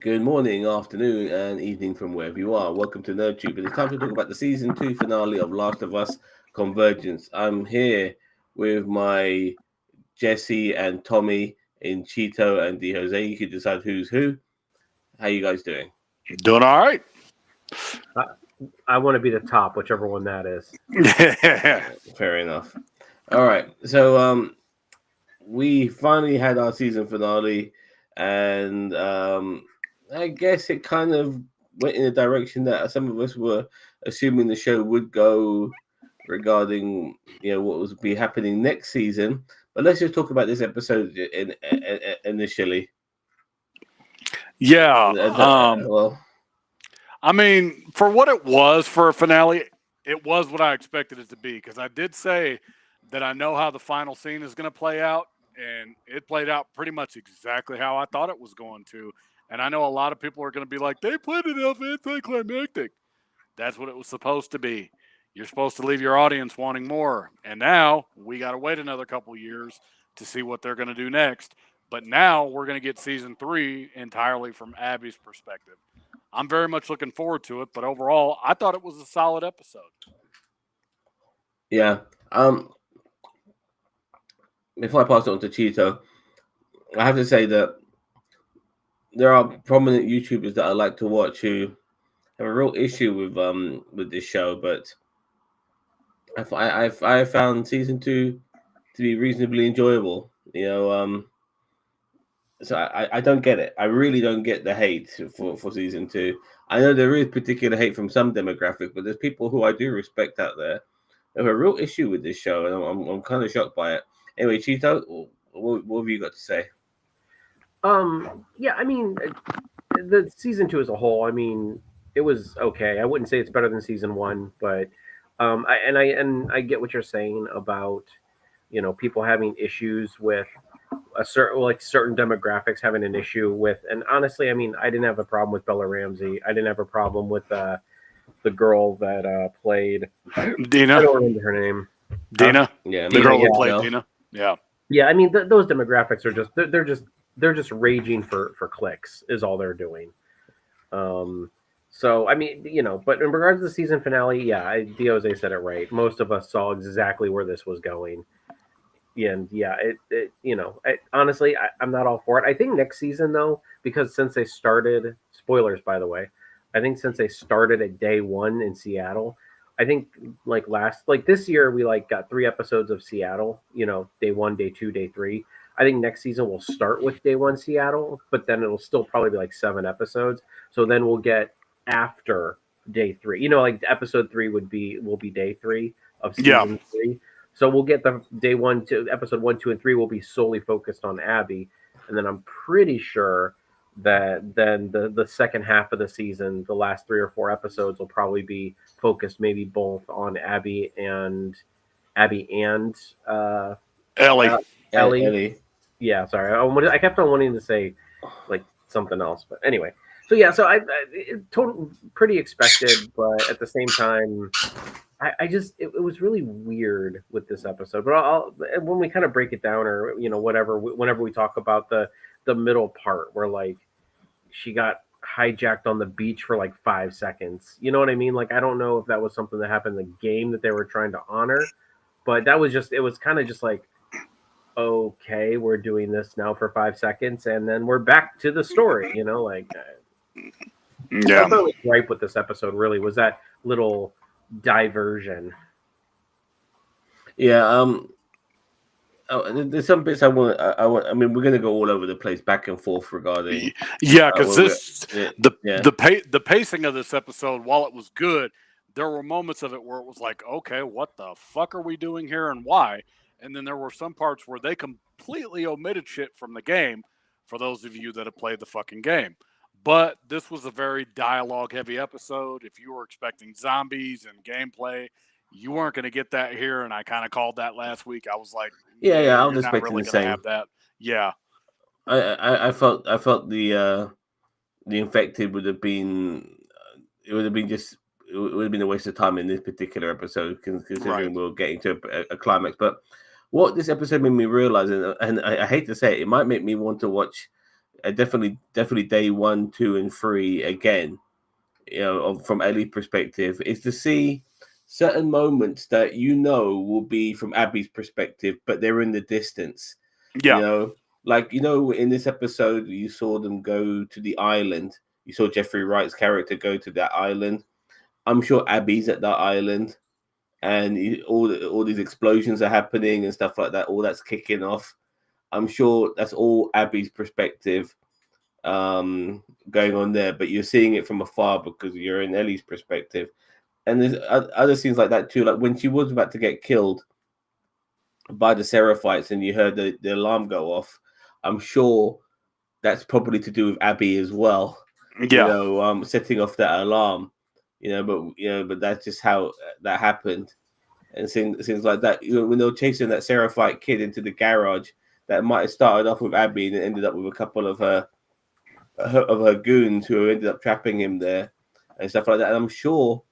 Good morning, afternoon, and evening from wherever you are. Welcome to NerdTube. It's time to talk about the season 2 finale of Last of Us Convergence. I'm here with my Jesse and Tommy in Cheeto and D Jose. You can decide who's who. How you guys doing? Doing all right. I, I want to be the top, whichever one that is. Fair enough. All right. So we finally had our season finale, and I guess it kind of went in a direction that some of us were assuming the show would go regarding what was be happening next season. But let's just talk about this episode initially. Yeah. Well, I mean, for what it was for a finale, it was what I expected it to be. Because I did say that I know how the final scene is going to play out, and it played out pretty much exactly how I thought it was going to. And I know a lot of people are going to be like, they played it off anticlimactic. That's what it was supposed to be. You're supposed to leave your audience wanting more. And now we got to wait another couple years to see what they're going to do next. But now we're going to get season 3 entirely from Abby's perspective. I'm very much looking forward to it, but overall, I thought it was a solid episode. Yeah. Before I pass it on to Cheeto, I have to say that there are prominent YouTubers that I like to watch who have a real issue with this show, but I found season 2 to be reasonably enjoyable. So I don't get it. I really don't get the hate for season 2. I know there is particular hate from some demographic, but there's people who I do respect out there who have a real issue with this show, and I'm kind of shocked by it. Anyway, Cheeto, what have you got to say? Yeah, I mean, the season 2 as a whole, I mean, it was okay. I wouldn't say it's better than season 1, but I get what you're saying about people having issues with certain demographics having an issue with. And honestly, I mean, I didn't have a problem with Bella Ramsey. I didn't have a problem with the girl that played Dina. I don't remember her name. Dina. Yeah, The girl that yeah. played Dina. Yeah. Yeah, I mean, those demographics are just they're just raging for clicks is all they're doing. So I mean, but in regards to the season finale, yeah, Jose said it right. Most of us saw exactly where this was going. And yeah, honestly, I'm not all for it. I think next season though, because since they started, spoilers by the way, I think since they started at day 1 in Seattle, I think like this year we got 3 episodes of Seattle. Day 1, day 2, day 3. I think next season we'll start with day 1 Seattle, but then it'll still probably be like 7 episodes. So then we'll get after day 3. Like episode 3 will be day 3 of season 3. So we'll get the day 1 to episode 1, 2, and 3 will be solely focused on Abby, and then I'm pretty sure that then the second half of the season, the last 3 or 4 episodes will probably be focused maybe both on Abby and Ellie. Ellie. Yeah, sorry, I kept on wanting to say like something else, but anyway. So yeah, so I totally pretty expected, but at the same time, I just it was really weird with this episode. But when we kind of break it down, or whatever, whenever we talk about the middle part where like she got hijacked on the beach for like 5 seconds, you know what I mean? Like I don't know if that was something that happened in the game that they were trying to honor, but it was kind of just like, okay, we're doing this now for 5 seconds, and then we're back to the story. Yeah. My only gripe with this episode really was that little diversion. Yeah. There's some bits I want. I mean, we're going to go all over the place, back and forth regarding. Yeah, because the the pacing of this episode, while it was good, there were moments of it where it was like, okay, what the fuck are we doing here and why? And then there were some parts where they completely omitted shit from the game. For those of you that have played the fucking game. But this was a very dialogue-heavy episode. If you were expecting zombies and gameplay, you weren't going to get that here, and I kind of called that last week. I was like, I was you're not expecting really the going to same. have that. Yeah. I felt the infected would have been it would have been a waste of time in this particular episode, considering we were getting to a climax. But what this episode made me realize, and I hate to say it, it might make me want to watch definitely day 1, 2, and 3 again. From Ellie's perspective, is to see certain moments that will be from Abby's perspective, but they're in the distance. Yeah. Like in this episode, you saw them go to the island. You saw Jeffrey Wright's character go to that island. I'm sure Abby's at that island, and all these explosions are happening and stuff like that. All that's kicking off. I'm sure that's all Abby's perspective going on there, but you're seeing it from afar because you're in Ellie's perspective. And there's other scenes like that too, like when she was about to get killed by the Seraphites and you heard the alarm go off. I'm sure that's probably to do with Abby as well. Yeah. Setting off that alarm. But that's just how that happened. And things like that. When they were chasing that Seraphite kid into the garage, that might have started off with Abby and ended up with a couple of her goons who ended up trapping him there and stuff like that. And I'm sure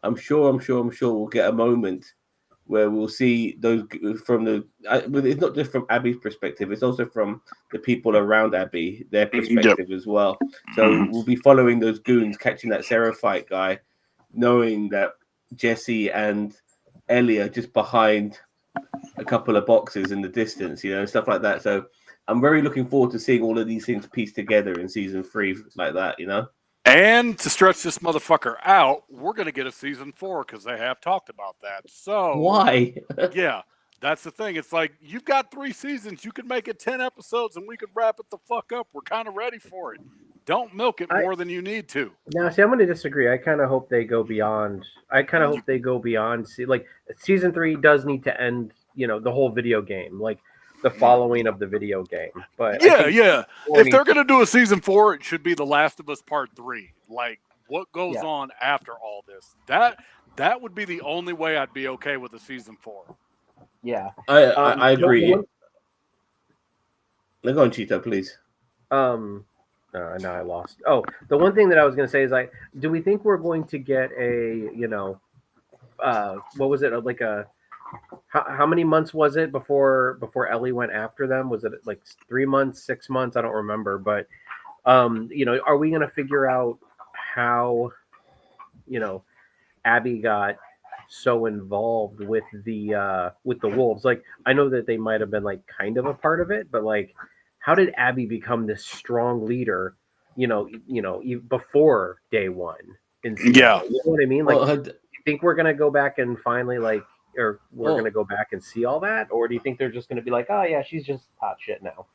we'll get a moment where we'll see those from it's not just from Abby's perspective, it's also from the people around Abby, their perspective as well. So we'll be following those goons, catching that Seraphite guy, knowing that Jesse and Ellie are just behind a couple of boxes in the distance, stuff like that. So I'm very looking forward to seeing all of these things pieced together in season 3 like that, And to stretch this motherfucker out, we're going to get a season 4 because they have talked about that. So why? Yeah, that's the thing. It's like, you've got 3 seasons. You could make it 10 episodes and we could wrap it the fuck up. We're kind of ready for it. Don't milk it more than you need to. Now, see, I'm going to disagree. I kind of hope they go beyond. Like, season 3 does need to end, the whole video game. Like, the following of the video game. But yeah. If they're going to do a season 4, it should be The Last of Us Part 3. Like, what goes on after all this? That would be the only way I'd be okay with a season 4. Yeah, I agree. Go on, Cheetah, please. Now I lost. Oh, the one thing that I was going to say is, like, do we think we're going to get a, what was it, like a, how many months was it before Ellie went after them? Was it like 3 months, 6 months? I don't remember, but are we going to figure out how, Abby got so involved with the wolves? Like, I know that they might have been like kind of a part of it, but like, how did Abby become this strong leader? Before day 1 in season. Yeah, you know what I mean. Like, do you think we're gonna go back and finally we're gonna go back and see all that, or do you think they're just gonna be like, oh yeah, she's just hot shit now?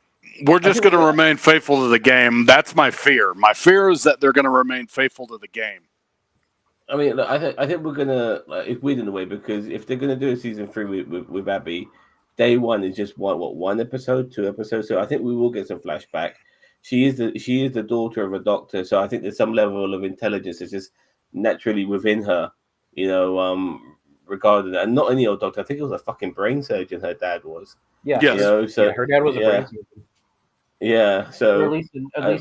We're just going to remain faithful to the game. That's my fear. My fear is that they're going to remain faithful to the game. I mean, look, I think we're gonna it's weird in a way, because if they're gonna do a season 3 with Abby, day 1 is just one episode, 2 episodes. So I think we will get some flashback. She is the daughter of a doctor, so I think there's some level of intelligence that's just naturally within her, regarding that. And not any old doctor. I think it was a fucking brain surgeon. Her dad was. Yeah. Yes. So her dad was a brain surgeon. Yeah. So or at least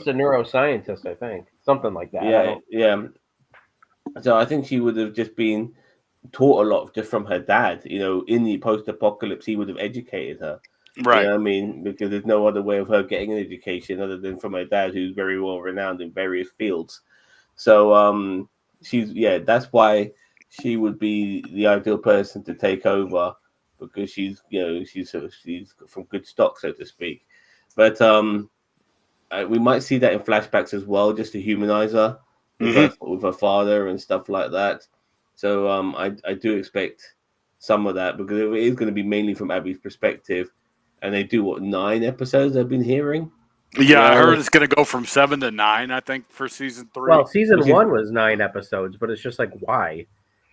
a neuroscientist, I think, something like that. Yeah. So I think she would have just been taught a lot just from her dad. In the post-apocalypse, he would have educated her. Right. You know what I mean? Because there's no other way of her getting an education other than from her dad, who's very well renowned in various fields. So that's why she would be the ideal person to take over, because she's from good stock, so to speak. But we might see that in flashbacks as well, just to humanize her with her father and stuff like that. So I do expect some of that, because it is going to be mainly from Abby's perspective. And they do 9 episodes I've been hearing? Yeah, I heard it's going to go from 7 to 9, I think, for season 3. Well, season 1 was 9 episodes, but it's just like, why?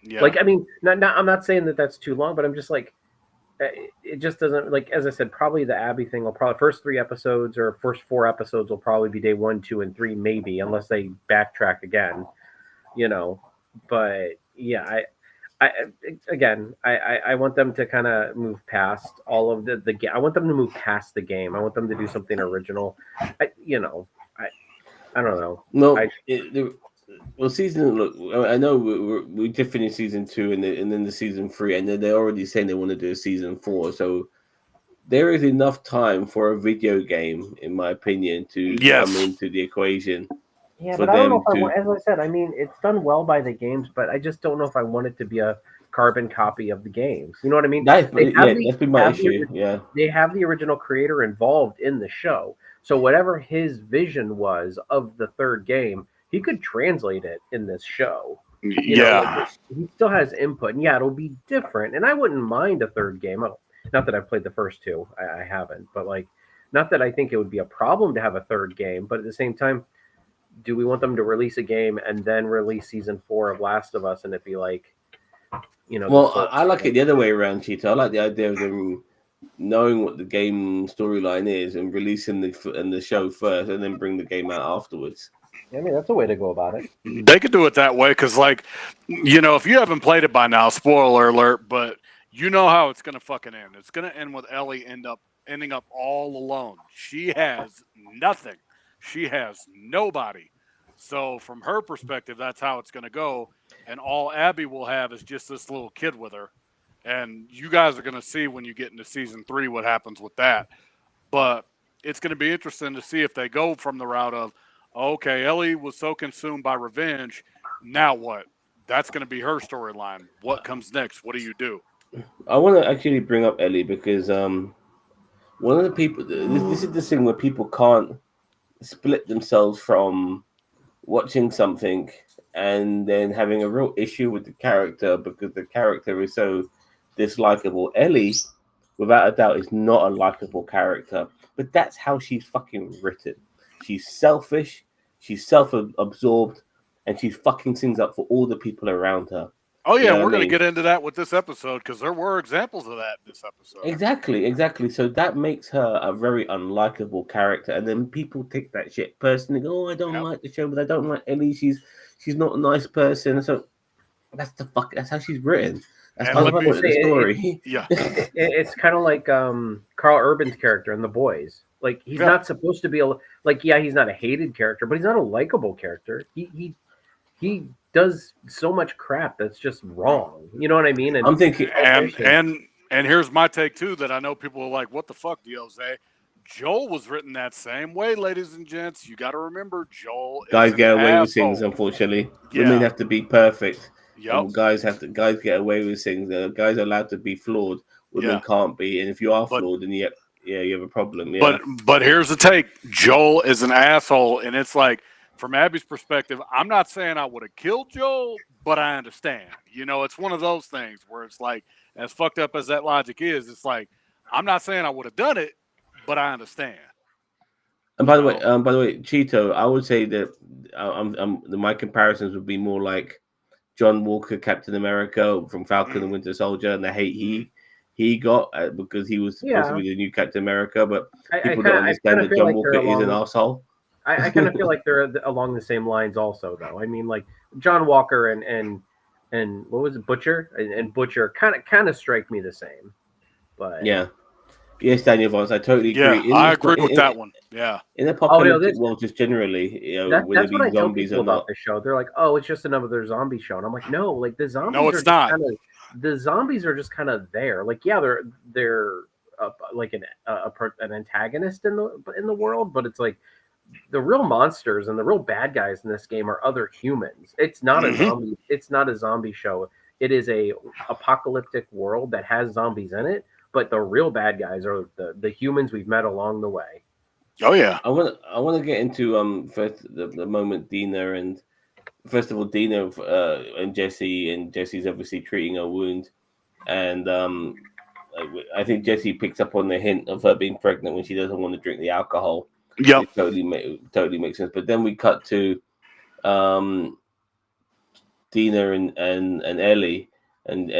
Yeah. Like, I mean, I'm not saying that that's too long, but I'm just like, it just doesn't, like, as I said, probably the Abby thing will probably, first 3 episodes or first 4 episodes will probably be day 1, 2, and 3, maybe, unless they backtrack again, But yeah, I want them to kind of move past all of the game. I want them to move past the game. I want them to do something original. I don't know. No, season. Look, I know we just finished season 2 and then the season 3, and then they're already saying they want to do a season 4. So there is enough time for a video game, in my opinion, to come into the equation. Yeah, for but I don't know them if I to. want. As I said, I mean, it's done well by the games, but I just don't know if I want it to be a carbon copy of the games. You know what I mean? That's They have that's been my issue. Yeah. they have the original creator involved in the show, so whatever his vision was of the third game, he could translate it in this show. You know, like he still has input, and yeah, it'll be different. And I wouldn't mind a third game. Oh, not that I've played the first two, I haven't, but like, not that I think it would be a problem to have a third game, but at the same time, do we want them to release a game and then release season 4 of Last of Us and it be like, you know? Well, I like it the other way around, Cheetah. I like the idea of them knowing what the game storyline is and releasing the show first, and then bring the game out afterwards. I mean, that's a way to go about it. They could do it that way because, like, you know, if you haven't played it by now, spoiler alert, but you know how it's gonna fucking end. It's gonna end with Ellie ending up all alone. She has nothing. She has nobody. So from her perspective, that's how it's gonna go. And all Abby will have is just this little kid with her. And you guys are gonna see when you get into season 3 what happens with that. But it's gonna be interesting to see if they go from the route of, okay, Ellie was so consumed by revenge. Now what? That's going to be her storyline. What comes next? What do you do? I want to actually bring up Ellie because one of the people. This is the thing where people can't split themselves from watching something and then having a real issue with the character because the character is so dislikable. Ellie, without a doubt, is not a likable character, but that's how she's fucking written. She's selfish, she's self-absorbed, and she fucking sings up for all the people around her. Oh yeah, we're going to get into that with this episode because there were examples of that in this episode. Exactly. So that makes her a very unlikable character, and then people take that shit personally. Oh, I don't like the show, but I don't like Ellie. She's not a nice person. So that's how she's written. That's the story. It's kind of like Carl Urban's character in The Boys. Like he's not supposed to be he's not a hated character, but he's not a likable character. He does so much crap that's just wrong. You know what I mean? And I'm thinking, and here's my take too. That I know people are like, "What the fuck, Jose?" Joel was written that same way, ladies and gents. You got to remember, Joel. Guys get away with things, unfortunately. Women have to be perfect. Yep. Guys get away with things. Guys are allowed to be flawed. Women can't be. And if you are flawed, then you have a problem. Yeah. But here's the take. Joel is an asshole, and it's like, from Abby's perspective, I'm not saying I would have killed Joel, but I understand. You know, it's one of those things where it's like, as fucked up as that logic is, it's like, I'm not saying I would have done it, but I understand. And by the way, Cheeto, I would say that my comparisons would be more like John Walker, Captain America from Falcon and Winter Soldier, and the hate he got because he was supposed to be the new Captain America, but people don't understand that John Walker is an asshole. I kind of feel like they're along the same lines, also. Though I mean, like John Walker and what was it, Butcher and Butcher kind of strike me the same. But yes, Daniel Vance, I totally agree. Yeah, I agree with that one. Yeah, in the apocalyptic world, just generally, that's what I tell people about the show. They're like, "Oh, it's just another zombie show," and I'm like, "No, like the zombies. No, it's not. The zombies are just kind of there. Like, yeah, they're like an antagonist in the world, but it's like the real monsters and the real bad guys in this game are other humans. It's not a zombie. It's not a zombie show. It is a apocalyptic world that has zombies in it, but the real bad guys are the humans we've met along the way. Oh yeah. I want to get into first the moment Dina and first of all Dina and Jesse's obviously treating her wound, and I think Jesse picks up on the hint of her being pregnant when she doesn't want to drink the alcohol. Yeah, totally makes sense. But then we cut to Dina and Ellie and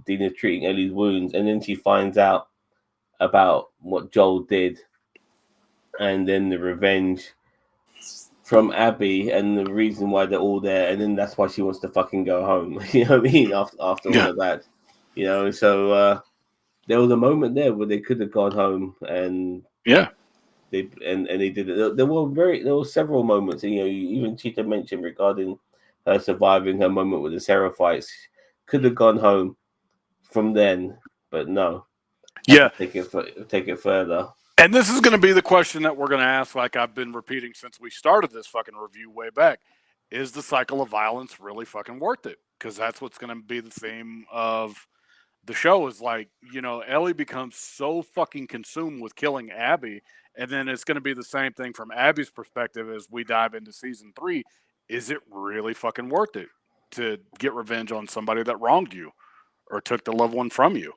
Dina treating Ellie's wounds, and then she finds out about what Joel did, and then the revenge from Abby and the reason why they're all there, and then that's why she wants to fucking go home. You know what I mean? After all of that, so there was a moment there where they could have gone home and they did it. There were several moments, and even Cheetah mentioned regarding her surviving her moment with the Seraphites. Could have gone home from then, but no. Yeah. Take it further. And this is going to be the question that we're going to ask, like I've been repeating since we started this fucking review way back. Is the cycle of violence really fucking worth it? Because that's what's going to be the theme of the show is like, Ellie becomes so fucking consumed with killing Abby. And then it's going to be the same thing from Abby's perspective as we dive into season 3. Is it really fucking worth it to get revenge on somebody that wronged you or took the loved one from you?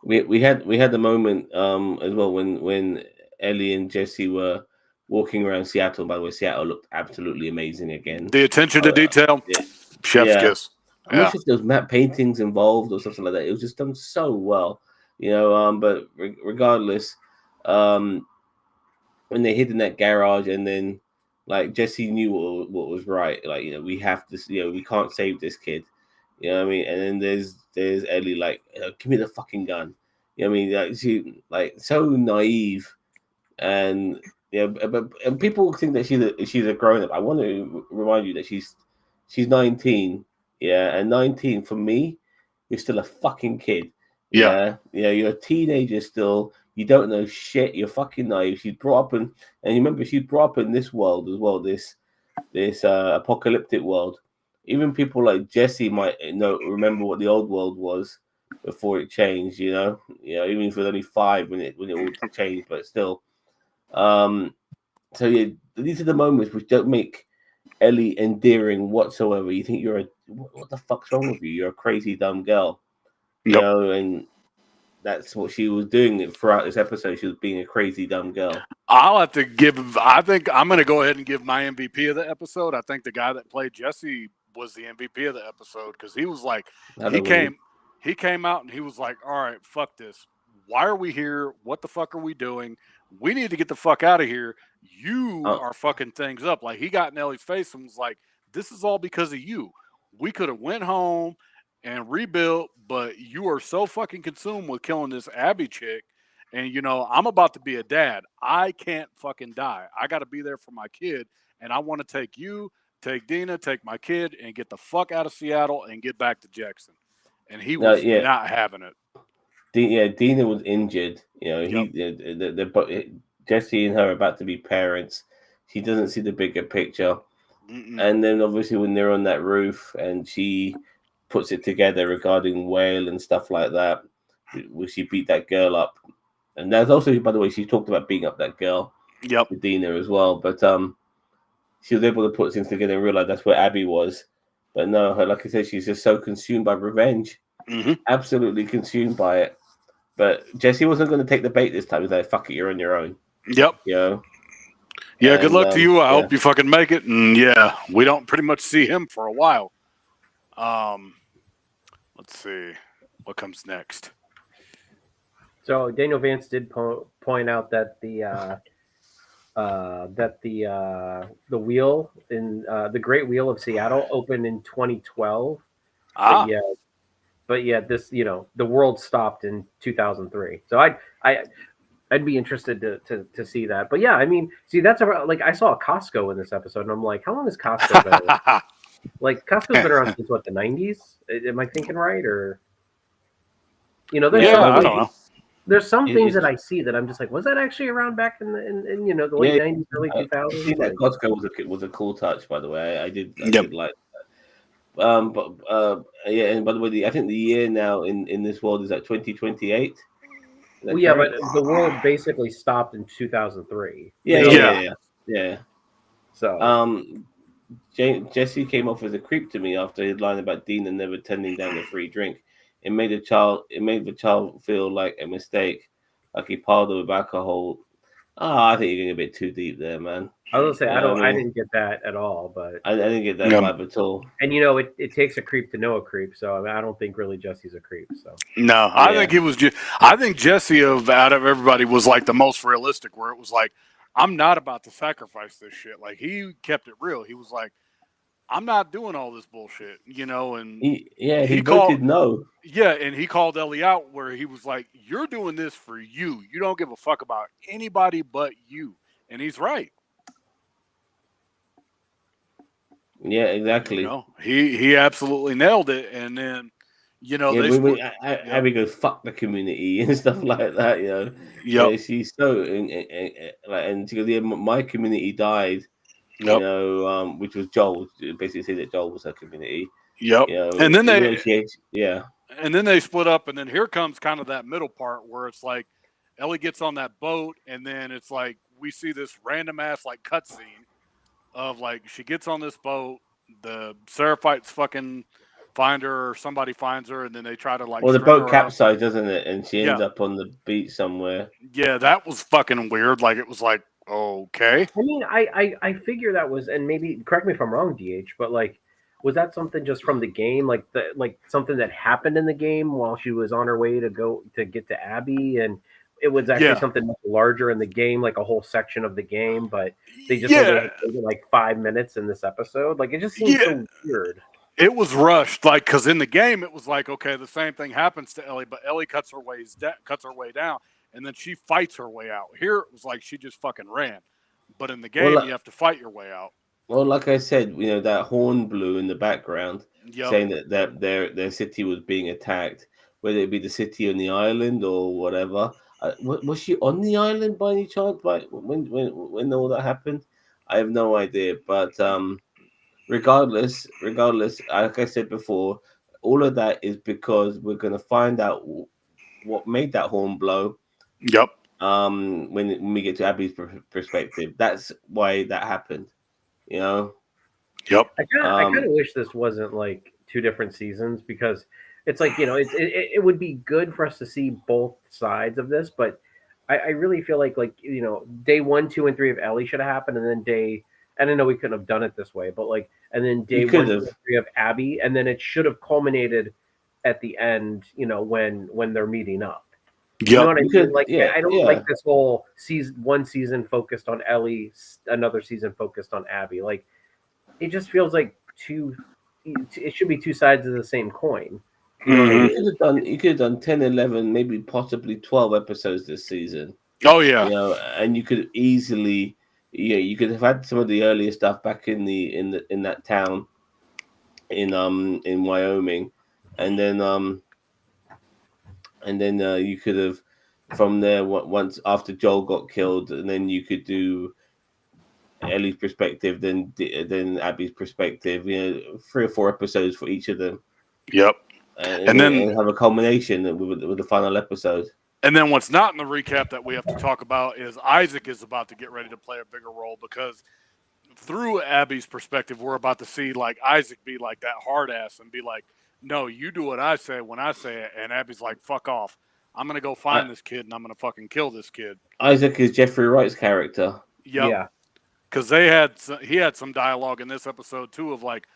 We had the moment as well when Ellie and Jesse were walking around Seattle. By the way, Seattle looked absolutely amazing again. The attention to detail, yeah. chef's kiss. I'm not sure if there was matte paintings involved or something like that. It was just done so well, But regardless, when they hid in that garage, and then like Jesse knew what was right. Like we have to, we can't save this kid. You know what I mean? And then there's Ellie like, give me the fucking gun. You know what I mean? Like she so naive, and but people think that she's a grown up. I want to remind you that she's 19. Yeah, and 19 for me, you're still a fucking kid. Yeah, you're a teenager still. You don't know shit. You're fucking naive. She's brought up and you remember she's brought up in this world as well. This apocalyptic world. Even people like Jesse might remember what the old world was before it changed. Even if it was only 5 when it all changed, but still. So yeah, these are the moments which don't make Ellie endearing whatsoever. You think what the fuck's wrong with you? You're a crazy dumb girl. Yep. And that's what she was doing throughout this episode. She was being a crazy dumb girl. I think I'm going to go ahead and give my MVP of the episode. I think the guy that played Jesse was the MVP of the episode because he was like, he came out and he was like, all right, fuck this. Why are we here? What the fuck are we doing? We need to get the fuck out of here. You are fucking things up. Like he got in Ellie's face and was like, this is all because of you. We could have went home and rebuilt, but you are so fucking consumed with killing this Abby chick. And, I'm about to be a dad. I can't fucking die. I got to be there for my kid. And I want to take you, take Dina, take my kid, and get the fuck out of Seattle and get back to Jackson. And he was not having it. Dina was injured. Jesse and her are about to be parents. She doesn't see the bigger picture. Mm-mm. And then obviously when they're on that roof and she puts it together regarding Whale and stuff like that, where she beat that girl up. And that's also, by the way, she talked about beating up that girl. Yep. With Dina as well. But she was able to put things together and realize that's where Abby was. But no, like I said, she's just so consumed by revenge. Mm-hmm. Absolutely consumed by it. But Jesse wasn't going to take the bait this time. He's like, fuck it, you're on your own. Yep. Yeah, good luck to you. I hope you fucking make it. And we don't pretty much see him for a while. Let's see what comes next. So Daniel Vance did point out that the wheel in the Great Wheel of Seattle opened in 2012. But this the world stopped in 2003. So I'd be interested to see that. But that's like I saw a Costco in this episode, and I'm like, how long has Costco been? Like Costco's been around since what, the 90s? Am I thinking right? Or I don't know. There's some things that I see that I'm just like, was that actually around back in the late 90s, early 2000s? See that Costco was a cool touch, by the way. I did like that. And by the way, I think the year now in this world is like 2028. But the world basically stopped in 2003. Yeah. So Jesse came off as a creep to me after his line about Dina never turning down a free drink. It made the child feel like a mistake, like he piled her with alcohol. I think you're getting a bit too deep there, man. I was gonna say I didn't get that at all, but I didn't get that vibe at all. And it takes a creep to know a creep, so I don't think really Jesse's a creep. So no, I think he was. I think Jesse out of everybody was like the most realistic, where it was like, I'm not about to sacrifice this shit. Like he kept it real. He was like, I'm not doing all this bullshit, and he voted no. Yeah, and he called Ellie out where he was like, you're doing this for you. You don't give a fuck about anybody but you. And he's right. Yeah, exactly. He absolutely nailed it. And then, You know, Yeah, they when split. Yep. Abby goes fuck the community and stuff like that, you know. Yep. Yeah, she's so like, and she goes, yeah, my community died, you Yep. know, which was Joel. Basically, said that Joel was her community. Yep. You know, And then even though yeah. And then they split up, and then here comes kind of that middle part where it's like Ellie gets on that boat, and then it's like we see this random ass like cutscene of like she gets on this boat, the Seraphites fucking find her, or somebody finds her, and then they try to like Well, the string boat her up. capsized, doesn't it? And she ends Yeah. up on the beach somewhere. Yeah, that was fucking weird. Like it was like, okay. I mean, I figure that was, and maybe correct me if I'm wrong, DH, but like, was that something just from the game, like something that happened in the game while she was on her way to go to get to Abby, and it was actually Yeah. something much larger in the game, like a whole section of the game, but they just Yeah. only had like 5 minutes in this episode. Like it just seems so weird. It was rushed, like because in the game it was like, okay, the same thing happens to Ellie, but Ellie cuts her way down, and then she fights her way out. Here it was like she just fucking ran, but in the game Well, you have to fight your way out. Well, like I said, you know, that horn blew in the background, Yep. saying that their city was being attacked, whether it be the city on the island or whatever. Was she on the island by any chance? By when all that happened, I have no idea. But regardless, like I said before, all of that is because we're gonna find out what made that horn blow. Yep. When we get to Abby's perspective, that's why that happened. You know. Yep. I kind of wish this wasn't like 2 different seasons, because it's like, you know, it would be good for us to see both sides of this, but I really feel like, you know, day 1, 2, and 3 of Ellie should have happened, and then I don't know, we couldn't have done it this way, but like, and then day 1, 2, and 3 of Abby, and then it should have culminated at the end, you know, when they're meeting up. Yep. You know what I mean? Like, yeah, I don't like this whole one season focused on Ellie, another season focused on Abby. Like, it just feels like it should be 2 sides of the same coin. You know what I mean? You could have done 10, 11, maybe possibly 12 episodes this season. Oh yeah. You know, and you could easily, you could have had some of the earlier stuff back in that town in Wyoming, and then you could have from there once after Joel got killed, and then you could do Ellie's perspective, then Abby's perspective. You know, 3 or 4 episodes for each of them. Yep. And then have a culmination with the final episode. And then what's not in the recap that we have to talk about is Isaac is about to get ready to play a bigger role, because through Abby's perspective, we're about to see like Isaac be like that hard ass and be like, no, you do what I say when I say it. And Abby's like, fuck off. I'm going to go find this kid and I'm going to fucking kill this kid. Isaac is Jeffrey Wright's character. Yep. Yeah. Because he had some dialogue in this episode too of like,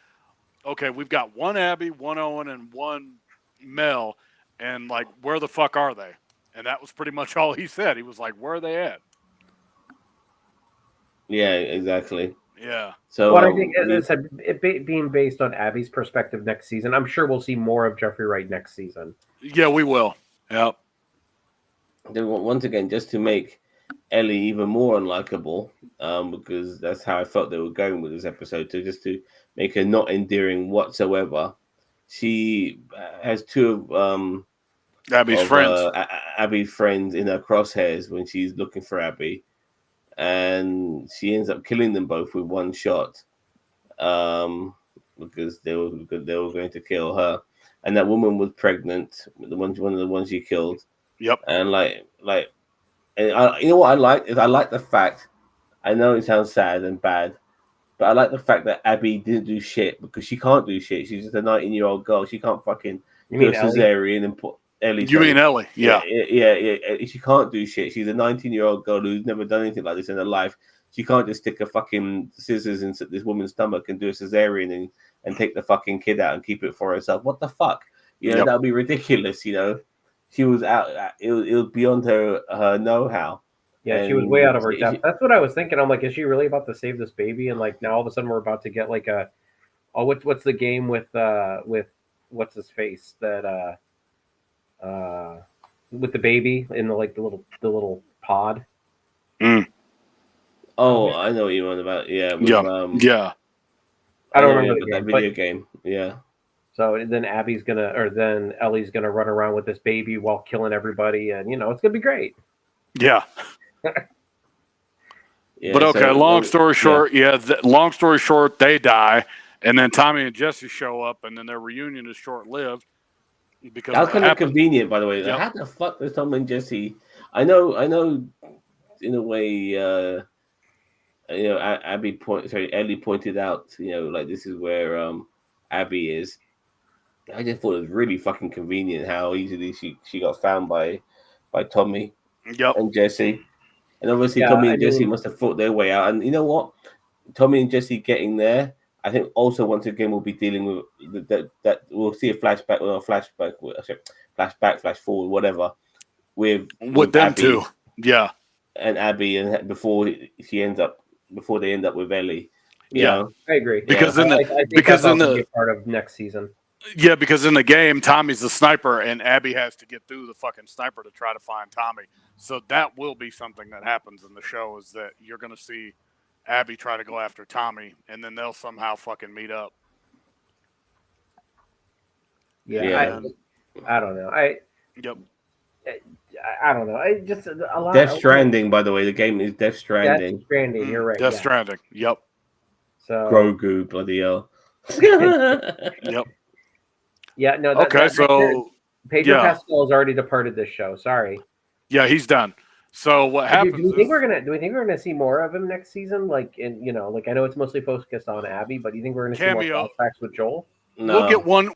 okay, we've got one Abby, one Owen, and one Mel, and like, where the fuck are they? And that was pretty much all he said. He was like, where are they at? Yeah, exactly. Yeah. So what I think, as I said, it being based on Abby's perspective next season, I'm sure we'll see more of Jeffrey Wright next season. Yeah, we will. Yep. Once again, just to make Ellie even more unlikable, because that's how I felt they were going with this episode, to make her not endearing whatsoever. She has 2 of Abby's friends. Abby's friends in her crosshairs when she's looking for Abby, and she ends up killing them both with one shot, because they were going to kill her, and that woman was pregnant. One of the ones she killed. Yep. And you know what I like is I like the fact. I know it sounds sad and bad, but I like the fact that Abby didn't do shit, because she can't do shit. She's just a 19-year-old girl. She can't fucking do a cesarean and put Ellie. You mean Ellie? Yeah. She can't do shit. She's a 19-year-old girl who's never done anything like this in her life. She can't just stick a fucking scissors in this woman's stomach and do a cesarean and take the fucking kid out and keep it for herself. What the fuck? You know, that would be ridiculous. You know, she was out. It was beyond her know-how. Yeah, and she was way out of her depth. That's what I was thinking. I'm like, is she really about to save this baby? And like, now all of a sudden we're about to get like what's the game with what's his face that with the baby in the little pod. Mm. Oh, I know what you want about. Yeah. Yeah. I don't remember the that video game. Yeah. So then then Ellie's gonna run around with this baby while killing everybody, and it's gonna be great. Yeah. Yeah, But okay, so, long story short, long story short, they die, and then Tommy and Jesse show up, and then their reunion is short lived because that was what kind of happened. convenient, by the way. Yep. How the fuck does Tom and Jesse? I know, in a way, Ellie pointed out, like this is where Abby is. I just thought it was really fucking convenient how easily she got found by Tommy Yep. and Jesse. And obviously, Yeah, Tommy I and Jesse mean- must have fought their way out. And you know what? Tommy and Jesse getting there, I think also once again we'll be dealing with that we'll see a flashback or a flashback, flash forward, whatever, with them Abby too. Yeah. and Abby, and before they end up with Ellie. Yeah. I agree. Because I in the think because that's in also gonna the be a part of next season. yeah, because in the game, Tommy's the sniper, and Abby has to get through the fucking sniper to try to find Tommy. So that will be something that happens in the show, is that you're going to see Abby try to go after Tommy, and then they'll somehow fucking meet up. Yeah. I don't know. Yep. I don't know. I just a lot. Death Stranding, by the way, the game is Death Stranding. Death Stranding. You're right. Death yeah. Stranding. Yep. So Grogu, bloody hell. Yep. yeah, no. Okay, so Pedro yeah. Pascal has already departed this show. Sorry. Yeah, he's done. So what happens? Do we think we're gonna see more of him next season? Like I know it's mostly focused on Abby, but do you think we're gonna see more flashbacks with Joel? No.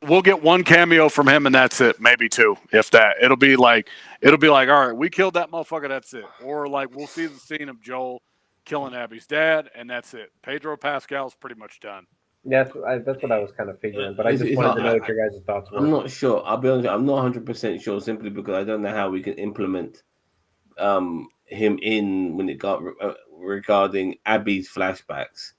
We'll get one cameo from him, and that's it. Maybe two, if that. It'll be like, all right, we killed that motherfucker. That's it. Or like we'll see the scene of Joel killing Abby's dad, and that's it. Pedro Pascal's pretty much done. That's what I was kind of figuring, but I just wanted to know what your guys' thoughts were. I'm not sure. I'll be honest. I'm not 100% sure, simply because I don't know how we can implement him in when it got regarding Abby's flashbacks.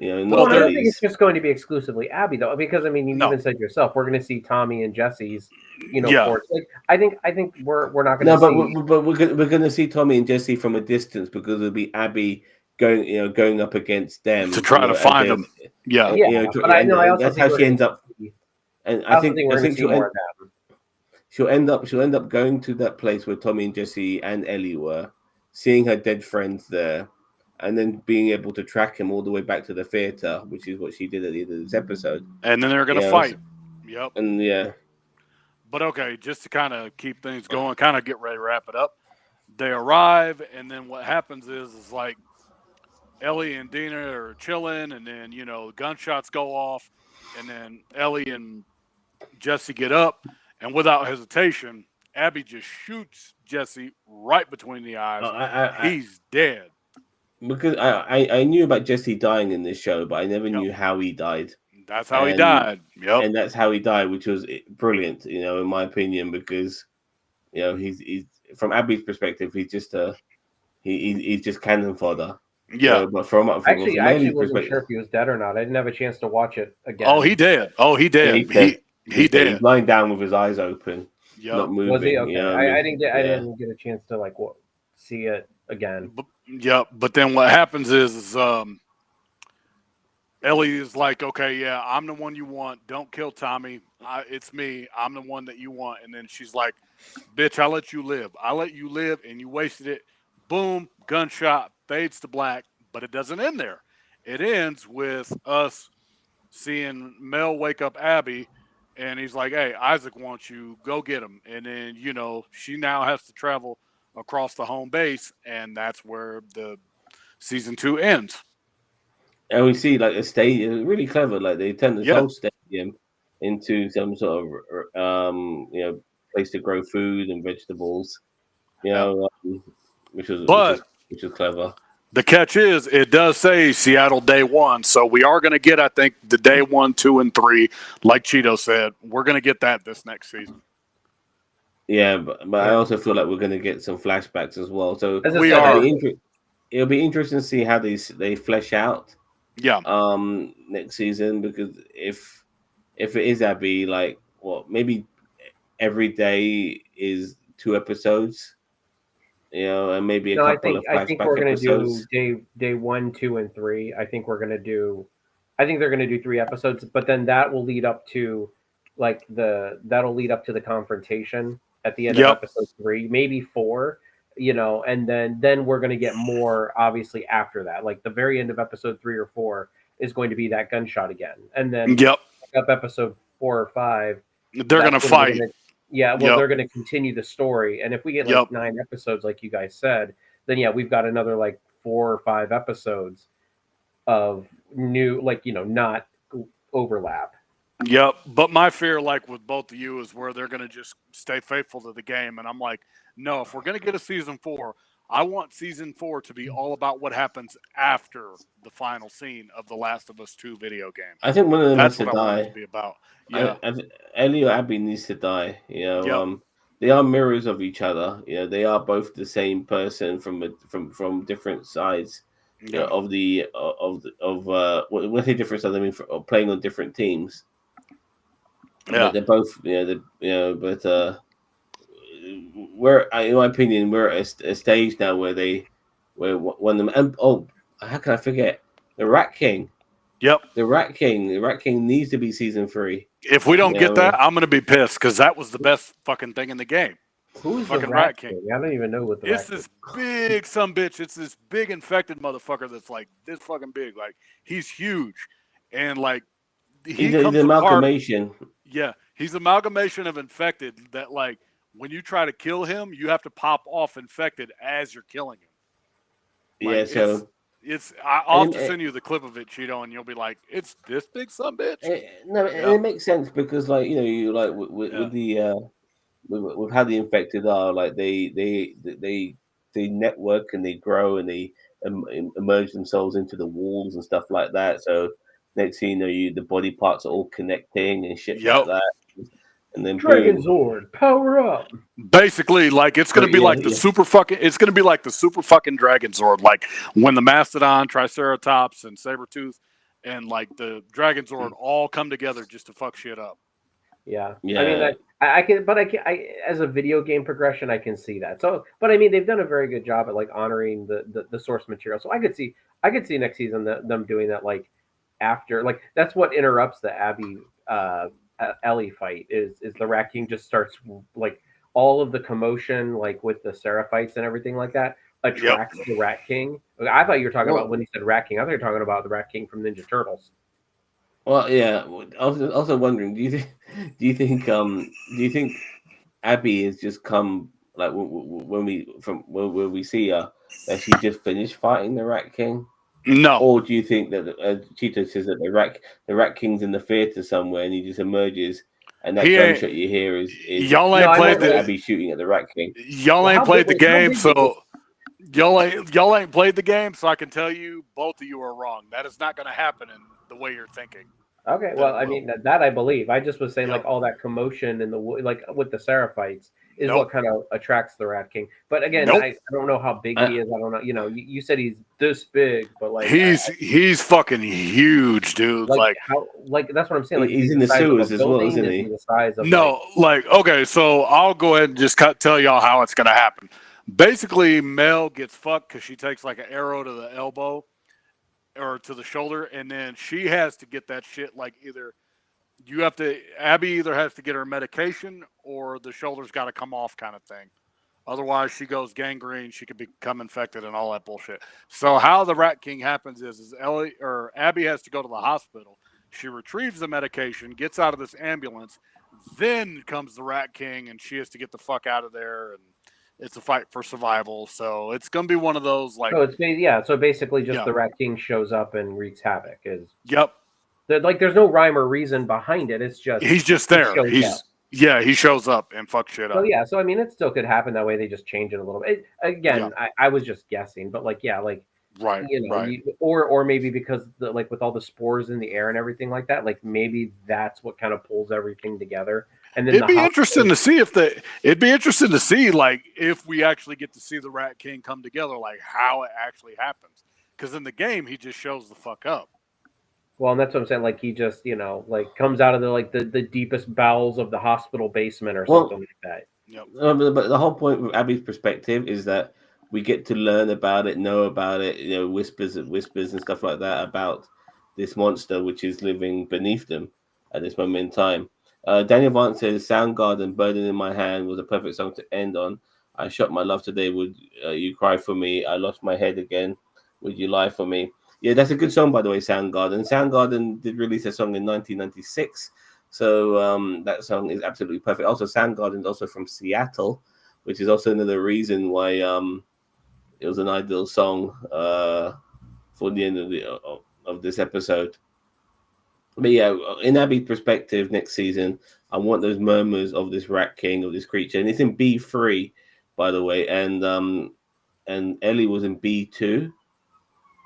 I don't think it's just going to be exclusively Abby, though, because I mean, you even said yourself, we're going to see Tommy and Jesse's, ports. Like, I think we're not going to. No, but we're going to see Tommy and Jesse from a distance, because it'll be Abby going up against them to try to find them. Yeah, but I know. I also that's how she ends up. And I think she'll end up going to that place where Tommy and Jesse and Ellie were, seeing her dead friends there, and then being able to track him all the way back to the theater, which is what she did at the end of this episode. And then they're going to fight. Yep. And yeah. But okay, just to kind of keep things going, kind of get ready to wrap it up. They arrive, and then what happens is like Ellie and Dina are chilling, and then gunshots go off, and then Ellie and Jesse get up, and without hesitation, Abby just shoots Jesse right between the eyes. He's dead. Because I knew about Jesse dying in this show, but I never knew how he died. That's how he died. Yep. And that's how he died, which was brilliant, in my opinion, because he's from Abby's perspective, he's just he's just cannon fodder. Yeah. But from I actually wasn't sure if he was dead or not. I didn't have a chance to watch it again. Oh, he did. Yeah, he did. He's lying down with his eyes open, not moving. Was he? Okay. I didn't get a chance to see it again. But then what happens is Ellie is like, okay, yeah, I'm the one you want. Don't kill Tommy. It's me. I'm the one that you want. And then she's like, bitch, I let you live. I let you live, and you wasted it. Boom, gunshot, fades to black, but it doesn't end there. It ends with us seeing Mel wake up Abby, and he's like, hey, Isaac wants you. Go get him. And then, she now has to travel across the home base, and that's where the season 2 ends. And we see a stadium, really clever. Like they turned this whole stadium into some sort of place to grow food and vegetables. Which was clever. The catch is, it does say Seattle Day 1, so we are going to get, I think, the Day 1, 2, and 3, like Cheeto said. We're going to get that this next season. Yeah, but I also feel like we're going to get some flashbacks as well. So we are. It'll be interesting to see how they flesh out. Yeah. Next season, because if it is Abby, maybe every day is 2 episodes. And maybe a couple of flashback episodes. I think we're going to do day 1, 2, and 3. I think they're going to do 3 episodes, but then that will lead up to like that'll lead up to the confrontation at the end of Yep. episode 3, maybe 4. And then we're going to get more obviously after that. Like the very end of episode 3 or 4 is going to be that gunshot again, and then Yep. up episode 4 or 5, They're gonna that's when we're fight. gonna- yeah, well, Yep. they're going to continue the story, and if we get like Yep. 9 episodes, like you guys said, then yeah, we've got another like 4 or 5 episodes of new, like not overlap. Yep. But my fear, like with both of you, is where they're gonna just stay faithful to the game, and I'm like, no, if we're gonna get a season 4, I want season 4 to be all about what happens after the final scene of the Last of Us 2 video game. I think one of them has That's to what I want it die. to be about. Yeah. Ellie or Abby needs to die. Yep. They are mirrors of each other. They are both the same person from different sides. Yeah. Of when I say different sides, I mean playing on different teams. Yeah. But they're both, but we're, in my opinion, we're at a stage now where one of them, and how can I forget the Rat King? Yep. The Rat King needs to be season 3. If we don't get that, I'm gonna be pissed because that was the best fucking thing in the game. Who's Fucking the Rat King? I don't even know what the It's Rat this big sumbitch. It's this big infected motherfucker that's like this fucking big. Like he's huge, and like He's an amalgamation. Yeah, he's amalgamation of infected. That like when you try to kill him, you have to pop off infected as you're killing him. Like, Yeah, so I'll have to send you the clip of it, Cheeto, and you'll be like, "It's this big sumbitch." It makes sense because, like, you like with the with how the infected are, like they network and they grow and they emerge themselves into the walls and stuff like that. So next thing you know, the body parts are all connecting and shit like that. And then Dragon Zord, power up. Basically, like it's gonna be like the super fucking. It's gonna be like the super fucking Dragon Zord, like when the Mastodon, Triceratops, and Sabretooth, and like the Dragon Zord all come together just to fuck shit up. Yeah. I mean, I can, but I as a video game progression, I can see that. So, but I mean, they've done a very good job at like honoring the source material. So I could see next season them doing that, like after, like that's what interrupts the Abby Ellie fight is the Rat King just starts, like all of the commotion, like with the Seraphites and everything like that attracts the Rat King. I thought you were talking about when you said Rat King. I thought you were talking about the Rat King from Ninja Turtles. Well, yeah. I was also wondering, do you think Abby has just come, like when we see her, that she just finished fighting the Rat King? No. Or do you think that Cheeto says that the Rat King's in the theater somewhere and he just emerges and that gunshot you hear is y'all ain't played the Abby shooting at the Rat King? Y'all ain't played the game, so y'all ain't played the game, so I can tell you both of you are wrong. That is not going to happen in the way you're thinking. Okay, well, I mean that I believe. I just was saying like all that commotion in the like with the Seraphites is what kind of attracts the Rat King. But again, I don't know how big he is. I don't know. You said he's this big, but like he's fucking huge, dude. Like how, like that's what I'm saying. Like he's in the sewers as well, isn't he? The size of okay. So I'll go ahead and just tell y'all how it's gonna happen. Basically, Mel gets fucked because she takes like an arrow to the elbow or to the shoulder, and then she has to get that shit. Like Abby either has to get her medication or the shoulder's got to come off, kind of thing. Otherwise, she goes gangrene. She could become infected and all that bullshit. So how the Rat King happens is Abby has to go to the hospital. She retrieves the medication, gets out of this ambulance. Then comes the Rat King, and she has to get the fuck out of there. And it's a fight for survival. So it's gonna be one of those like. So basically, just the Rat King shows up and wreaks havoc. Yep. There's no rhyme or reason behind it. It's just he's just there. He shows up and fucks shit up. So I mean, it still could happen that way. They just change it a little bit. I was just guessing, but right. Or maybe because with all the spores in the air and everything like that, like maybe that's what kind of pulls everything together. And then it'd be interesting to see like if we actually get to see the Rat King come together, like how it actually happens. Because in the game, he just shows the fuck up. Well, and that's what I'm saying. Like he just, comes out of the deepest bowels of the hospital basement or something like that. Yep. But the whole point with Abby's perspective is that we get to learn about it, know about it, whispers and stuff like that about this monster which is living beneath them at this moment in time. Daniel Vance says Soundgarden Burden in My Hand was a perfect song to end on. I shot my love today. Would you cry for me? I lost my head again. Would you lie for me? Yeah, that's a good song, by the way, Soundgarden. Soundgarden did release a song in 1996. So that song is absolutely perfect. Also, Soundgarden is also from Seattle, which is also another reason why it was an ideal song for the end of this episode. But yeah, in Abby's perspective, next season, I want those murmurs of this Rat King, of this creature, and it's in B3, by the way, and Ellie was in B2,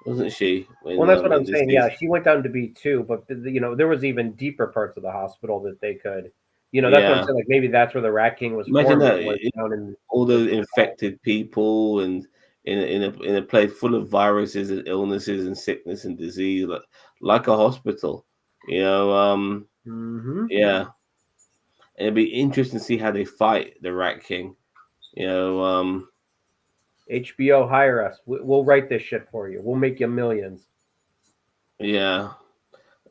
wasn't she? Well, that's what In I'm this saying. Yeah, season, she went down to B2, but there was even deeper parts of the hospital that they could, that's what I'm yeah. saying. Like maybe that's where the Rat King was Imagine formed. that Was down in all the those infected people and in a place full of viruses and illnesses and sickness and disease, like a hospital, you know. hmm Yeah, and it'd be interesting to see how they fight the Rat King. You know, HBO, hire us. We'll write this shit for you. We'll make you millions. yeah.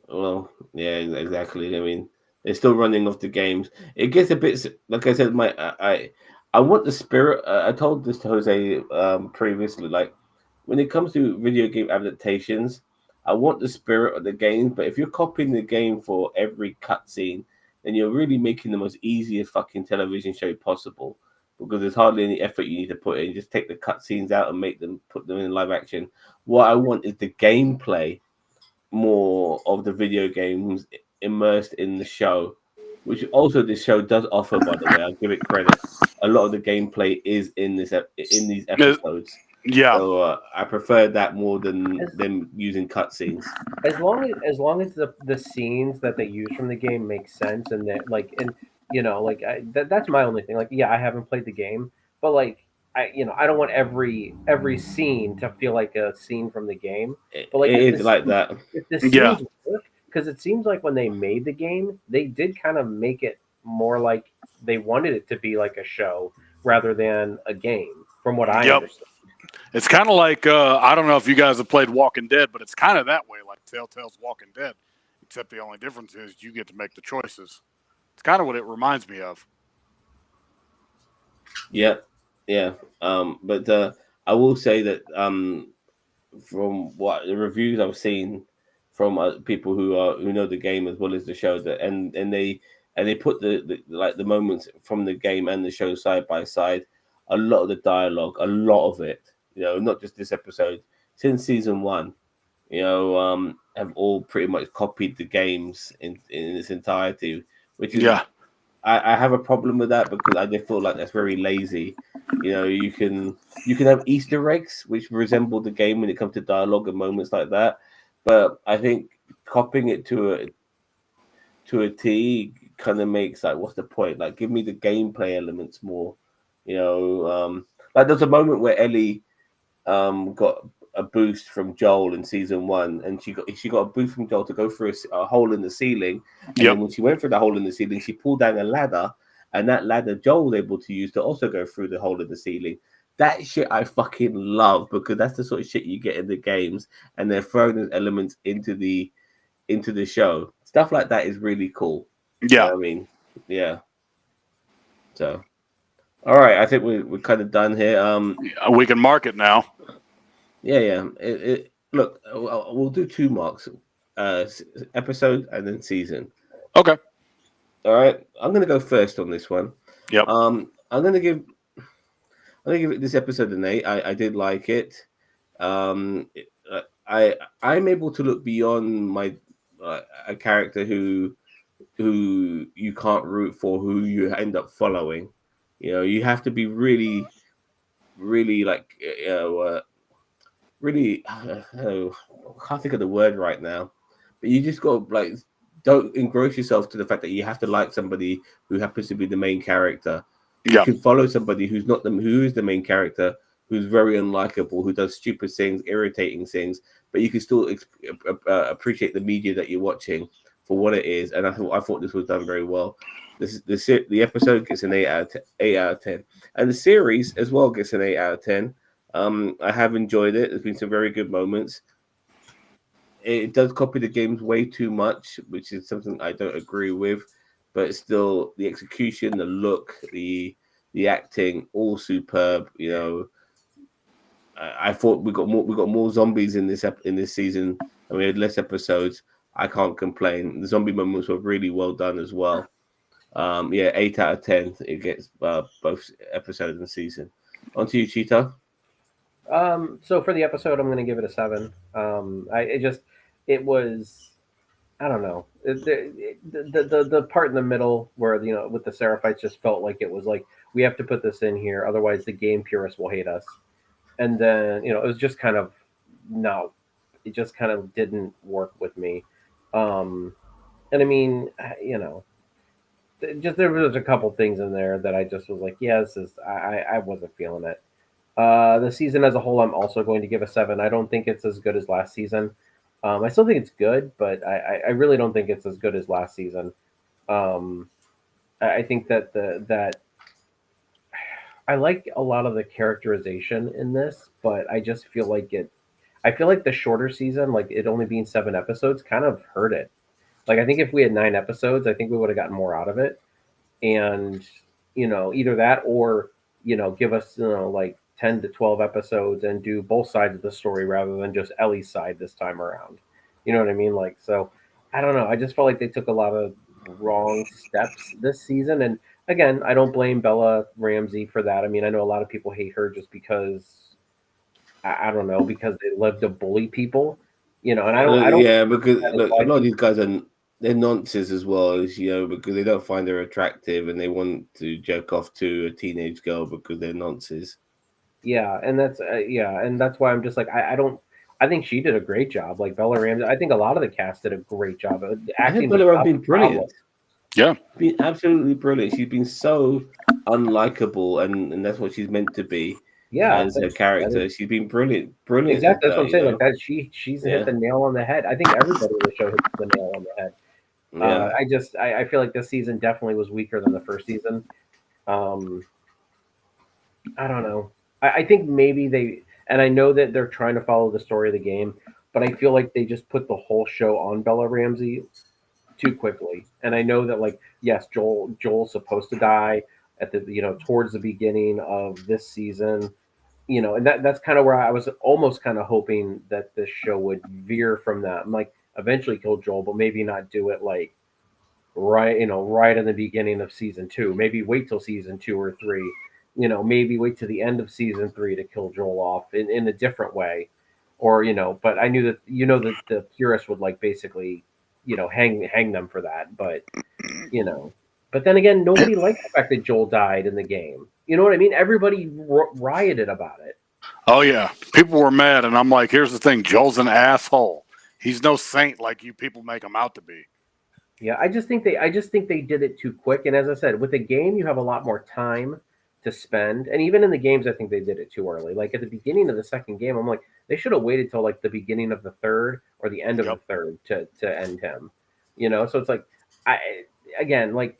Well, yeah, exactly. I mean, they're still running off the games. It gets a bit like I said. I want the spirit. I told this to Jose previously. Like when it comes to video game adaptations, I want the spirit of the game. But if you're copying the game for every cutscene, then you're really making the most easiest fucking television show possible. Because there's hardly any effort you need to put in. Just take the cutscenes out and put them in live action. What I want is the gameplay more of the video games immersed in the show, which also this show does offer. By the way, I'll give it credit. A lot of the gameplay is in these episodes, Yeah. so I prefer that more than As, them using cutscenes. as long as the scenes that they use from the game make sense, and that that's my only thing. Like, yeah, I haven't played the game, but like I don't want every scene to feel like a scene from the game. But like It is like that. if the Yeah. scenes work, because it seems like when they made the game, they did kind of make it more like they wanted it to be like a show rather than a game, from what I Yep. understand. It's kind of like I don't know if you guys have played Walking Dead, but it's kind of that way, like Telltale's Walking Dead. Except the only difference is you get to make the choices. It's kind of what it reminds me of. Yeah, yeah. But I will say that from what the reviews I've seen from people who know the game as well as the show, that and they put the moments from the game and the show side by side. A lot of the dialogue, a lot of it, not just this episode, since season one, have all pretty much copied the games in its entirety, which is Yeah. I have a problem with that because I just feel like that's very lazy. You can have Easter eggs which resemble the game when it comes to dialogue and moments like that, but I think copying it to a T kind of makes, like, what's the point? Like, give me the gameplay elements more. Like there's a moment where Ellie got a boost from Joel in season one, and she got a boost from Joel to go through a hole in the ceiling, and Yep. then when she went through the hole in the ceiling, she pulled down a ladder, and that ladder Joel was able to use to also go through the hole in the ceiling. That shit I fucking love because that's the sort of shit you get in the games, and they're throwing those elements into the show. Stuff like that is really cool. You know Yeah. what I mean? Yeah. So, all right, I think we're kind of done here. We can mark it now. Yeah. Look, we'll do 2 marks, episode and then season. Okay. All right, I'm gonna go first on this one. Yep. I'm gonna give it this episode an 8. I did like it. I'm able to look beyond my a character who you can't root for, who you end up following. You have to be really, really like really. I can't think of the word right now, but you just got to, like, don't engross yourself to the fact that you have to like somebody who happens to be the main character. You Yeah. can follow somebody who is the main character, who's very unlikable, who does stupid things, irritating things, but you can still appreciate the media that you're watching for what it is. And I thought this was done very well. The episode gets an 8 out of 10, and the series as well gets an 8 out of 10. I have enjoyed it. There's been some very good moments. It does copy the games way too much, which is something I don't agree with. but it's still the execution, the look, the acting, all superb. I thought we got more zombies in this season, and we had less episodes. I can't complain. The zombie moments were really well done as well. 8 out of 10. It gets both episodes and season. On to you, Cheetah. So for the episode, I'm going to give it a 7. It was, I don't know, the part in the middle where with the Seraphites just felt like it was like we have to put this in here, otherwise the game purists will hate us. And then it was just kind of no, it just kind of didn't work with me. And I mean, just there was a couple things in there that I just was like, yeah, this is I wasn't feeling it. The season as a whole, I'm also going to give a 7. I don't think it's as good as last season. I still think it's good, but I really don't think it's as good as last season. I think that that I like a lot of the characterization in this, but I just feel like I feel like the shorter season, like it only being 7 episodes, kind of hurt it. Like I think if we had 9 episodes, I think we would have gotten more out of it. And either that or give us like 10 to 12 episodes and do both sides of the story rather than just Ellie's side this time around. You know what I mean? Like, so I don't know. I just felt like they took a lot of wrong steps this season. And again, I don't blame Bella Ramsey for that. I mean, I know a lot of people hate her just because I don't know, because they love to bully people, and I don't. Yeah, because look, a lot of these guys they're nonces as well as because they don't find her attractive and they want to jerk off to a teenage girl because they're nonces. Yeah, and that's why I'm just like I don't. I think she did a great job, like Bella Ramsey. I think a lot of the cast did a great job. Acting Bella Ramsey's been brilliant. Yeah, been absolutely brilliant. She's been so unlikable, and that's what she's meant to be. Yeah, as her character, she's been brilliant. Exactly, that's what I'm saying. Like that, she's hit the nail on the head. I think everybody in the show hit the nail on the head. Yeah. I feel like this season definitely was weaker than the first season. I don't know. I think maybe and I know that they're trying to follow the story of the game, but I feel like they just put the whole show on Bella Ramsey too quickly. And I know that, like, yes, Joel's supposed to die at the towards the beginning of this season. And that's kind of where I was almost kind of hoping that this show would veer from that. I'm like, eventually kill Joel, but maybe not do it like right in the beginning of season 2. Maybe wait till season 2 or 3. Maybe wait to the end of season 3 to kill Joel off in a different way, or But I knew that that the purists would like basically hang them for that, but But then again, nobody liked the fact that Joel died in the game. You know what I mean? Everybody rioted about it. Oh yeah, people were mad, and I'm like, here's the thing: Joel's an asshole. He's no saint like you people make him out to be. Yeah, I just think they did it too quick. And as I said, with the game, you have a lot more time to spend. And even in the games, I think they did it too early. Like at the beginning of the second game, I'm like, they should have waited till like the beginning of the third or the end of the third to end him. So it's like, again, like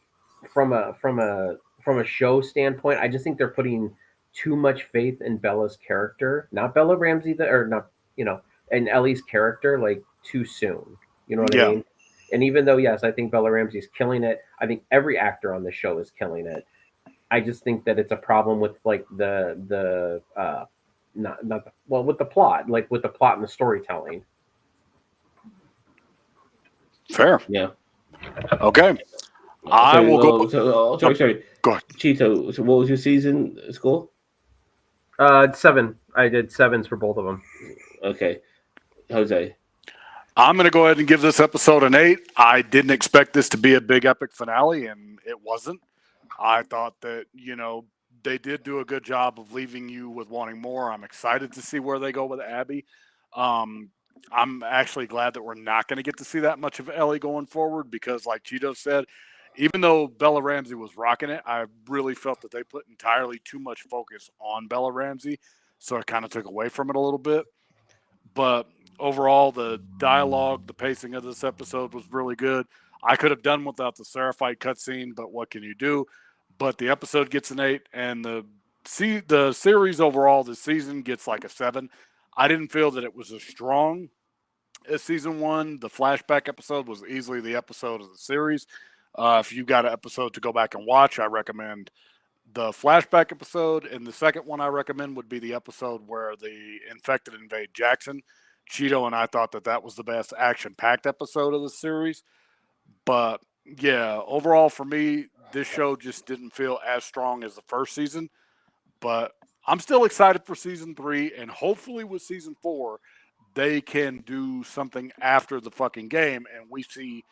from a show standpoint, I just think they're putting too much faith in Bella's character, not Bella Ramsey, and Ellie's character, like too soon. You know what I mean? And even though, yes, I think Bella Ramsey's killing it, I think every actor on the show is killing it. I just think that it's a problem with like with the plot, like with the plot and the storytelling. Fair. Yeah. Okay. I will go. Sorry. Go ahead. Cheeto, so what was your season score? 7. I did 7s for both of them. Okay. Jose. I'm going to go ahead and give this episode an 8. I didn't expect this to be a big epic finale, and it wasn't. I thought that, they did do a good job of leaving you with wanting more. I'm excited to see where they go with Abby. I'm actually glad that we're not going to get to see that much of Ellie going forward because, like Cheeto said, even though Bella Ramsey was rocking it, I really felt that they put entirely too much focus on Bella Ramsey, so it kind of took away from it a little bit. But overall, the dialogue, the pacing of this episode was really good. I could have done without the Seraphite cutscene, but what can you do? But the episode gets an 8, and the series overall, the season gets like a 7. I didn't feel that it was as strong as season 1. The flashback episode was easily the episode of the series. If you got an episode to go back and watch, I recommend the flashback episode. And the second one I recommend would be the episode where the infected invade Jackson. Cheeto and I thought that was the best action-packed episode of the series. But yeah, overall for me, this show just didn't feel as strong as the first season. But I'm still excited for season 3, and hopefully with season 4, they can do something after the fucking game, and we see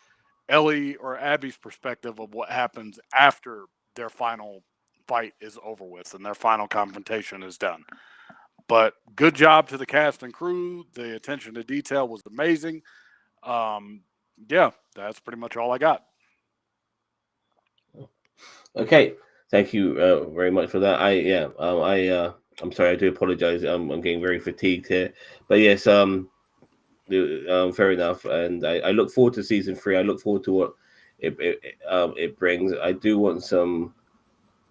Ellie or Abby's perspective of what happens after their final fight is over with and their final confrontation is done. But good job to the cast and crew. The attention to detail was amazing. Yeah, that's pretty much all I got. Okay, thank you very much for that. I'm sorry, I do apologize. I'm getting very fatigued here, but yes, fair enough. And I look forward to season 3. I look forward to what it brings. I do want some,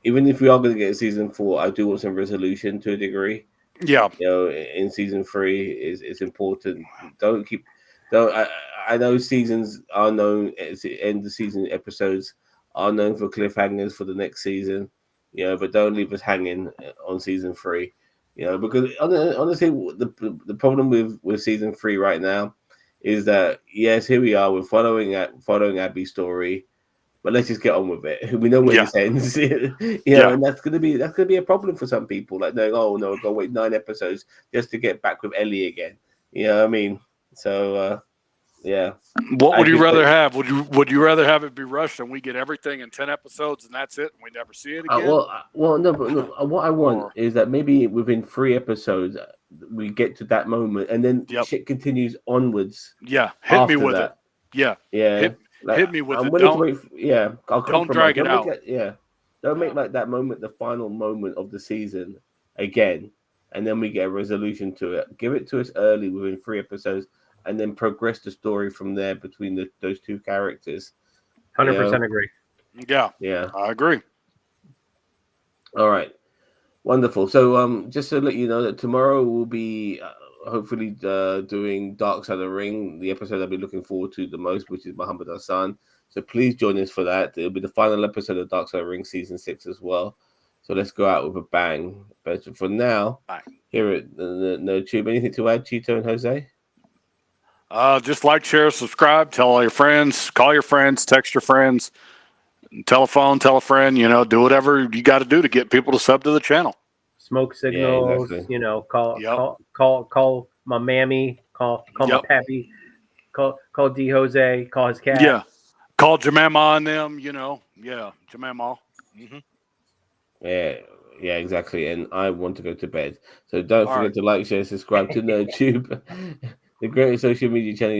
even if we are going to get season 4, I do want some resolution to a degree. Yeah, in season 3 is important. I know seasons are known as the end of season episodes are known for cliffhangers for the next season, but don't leave us hanging on season 3, because honestly, the problem with season 3 right now is that yes, here we are, we're following Abby's story, but let's just get on with it. We know where this ends, and that's gonna be a problem for some people. Like, no, oh no, I've got to wait 9 episodes just to get back with Ellie again. You know what I mean? So. Yeah. What would you rather have? Would you rather have it be rushed and we get everything in 10 episodes and that's it and we never see it again? Well, no, but look, what I want is that maybe within 3 episodes we get to that moment and then shit continues onwards. Yeah, hit me with it. Yeah, yeah. Hit me with it. Don't drag it out. Don't make like that moment the final moment of the season again, and then we get a resolution to it. Give it to us early within 3 episodes. And then progress the story from there between those 2 characters. 100% agree. Yeah, I agree. All right, wonderful. So, just to let you know that tomorrow we'll be hopefully doing Dark Side of the Ring, the episode I'll be looking forward to the most, which is Muhammad Hassan. So please join us for that. It'll be the final episode of Dark Side of the Ring season 6 as well. So let's go out with a bang. But for now, here at No Tube, anything to add, Cheeto and Jose? Just like, share, subscribe, tell all your friends, call your friends, text your friends, telephone, tell a friend, do whatever you got to do to get people to sub to the channel. Smoke signals, call my mammy, call my pappy, call D Jose, call his cat. Yeah. Call Jemima on them, Jemima. Mm-hmm. Yeah, exactly. And I want to go to bed. So don't forget to like, share, subscribe to NerdTube, the greatest social media channel